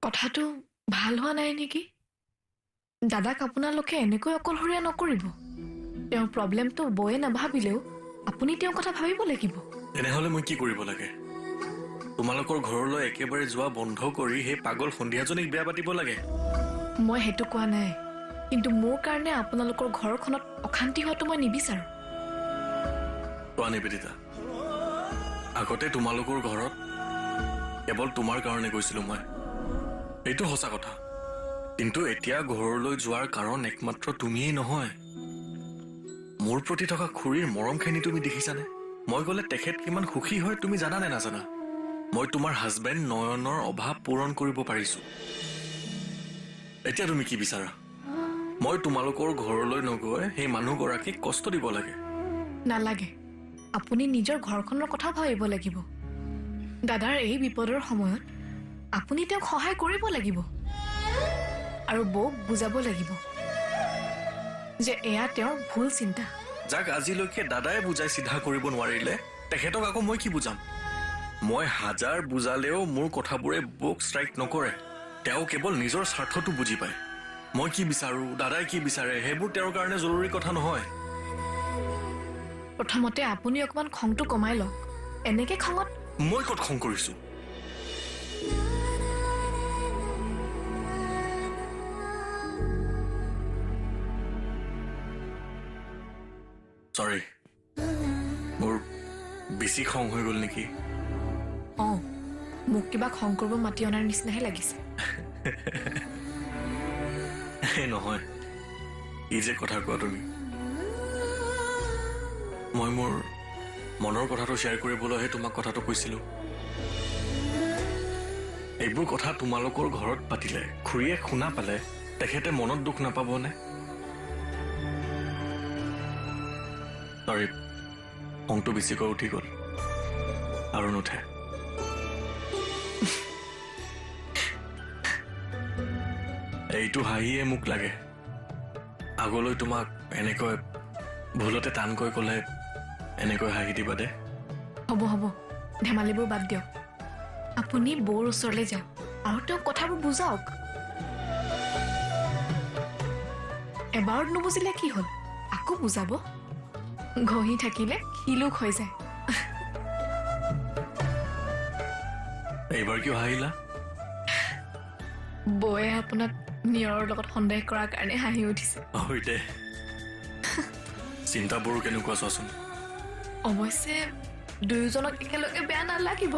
কথাটো ভাল হোৱা নাই নেকি? দাদাক আপোনালোকে এনেকৈ অকলশৰীয়া নকৰিব। তেওঁৰ প্ৰব্লেমটো বয়ে নাভাবিলেও আপুনি তেওঁৰ কথা ভাবিব লাগিব। এনেহ'লে মই কি কৰিব লাগে? তোমালোকৰ ঘৰলৈ একেবাৰে যোৱা বন্ধ কৰি সেই পাগল সন্ধিয়াজনীক বেয়া পাতিব লাগে? মই সেইটো কোৱা নাই, কিন্তু মোৰ কাৰণে আপোনালোকৰ ঘৰখনত অশান্তি হোৱাটো মই নিবিচাৰোঁ। চোৱা নিবেদিতা, আগতে তোমালোকৰ ঘৰত কেৱল তোমাৰ কাৰণে গৈছিলোঁ মই, এইটো সঁচা কথা। কিন্তু এতিয়া ঘৰলৈ যোৱাৰ কাৰণ একমাত্ৰ তুমিয়েই নহয়। মোৰ প্ৰতি থকা খুৰীৰ মৰমখিনি তুমি দেখিছানে? মই গ'লে তেখেত কিমান সুখী হয় তুমি জানা নে নাজানা? মই তোমাৰ হাজবেণ্ড নয়নৰ অভাৱ পূৰণ কৰিব পাৰিছোঁ। এতিয়া তুমি কি বিচাৰা? মই তোমালোকৰ ঘৰলৈ নগৈ সেই মানুহগৰাকীক কষ্ট দিব লাগে? নালাগে, আপুনি নিজৰ ঘৰখনৰ কথা ভাবিব লাগিব। দাদাৰ এই বিপদৰ সময়ত আপুনি তেওঁক সহায় কৰিব লাগিব আৰু বৌক বুজাব লাগিব যে এয়া তেওঁৰ ভুল চিন্তা। যাক আজিলৈকে দাদাই বুজাই চিধা কৰিব নোৱাৰিলে তেখেতক আকৌ মই কি বুজাম? মই হাজাৰ বুজালেও মোৰ কথাবোৰে বৌক ষ্ট্ৰাইক নকৰে। তেওঁ কেৱল নিজৰ স্বাৰ্থটো বুজি পায়। মই কি বিচাৰোঁ, দাদাই কি বিচাৰে, সেইবোৰ তেওঁৰ কাৰণে জৰুৰী কথা নহয়। প্ৰথমতে আপুনি অকণমান খংটো কমাই লওক। এনেকে খঙত মই ক'ত খং কৰিছোঁ? চৰি, মোৰ বেছি খং হৈ গ'ল নেকি? অঁ, মোক কিবা খং কৰিব মাতি অনাৰ নিচিনাহে লাগিছে। নহয়, এই যে কথা কোৱা তুমি, মই মোৰ মনৰ কথাটো শ্বেয়াৰ কৰিবলৈহে তোমাক কথাটো কৈছিলোঁ। এইবোৰ কথা তোমালোকৰ ঘৰত পাতিলে খুৰীয়ে শুনা পালে তেখেতে মনত দুখ নাপাবনে? চৰি, খংটো বেছিকৈ উঠি গ'ল আৰু নুঠে। এইটো হাঁহিয়ে মোক লাগে। আগলৈ তোমাক এনেকৈ ভুলতে টানকৈ ক'লে এনেকৈ হাঁহি দিবা দে। হ'ব হ'ব, ধেমালিবোৰ বাদ দিয়ক। আপুনি বৌৰ ওচৰলৈ যাওক আৰু তেওঁক কথাবোৰ বুজাওক। এবাৰত নুবুজিলে কি হ'ল, আকৌ বুজাব। ঘঁহি থাকিলে শিলুক হৈ যায়। এইবাৰ কিয় হাঁহিলা? বৌয়ে আপোনাক নিয়ৰৰ লগত সন্দেহ কৰাৰ কাৰণে হাঁহি উঠিছে। হয় দে, চিন্তাবোৰো কেনেকুৱা চোৱাচোন। অৱশ্যে দুয়োজনক একেলগে বেয়া নালাগিব।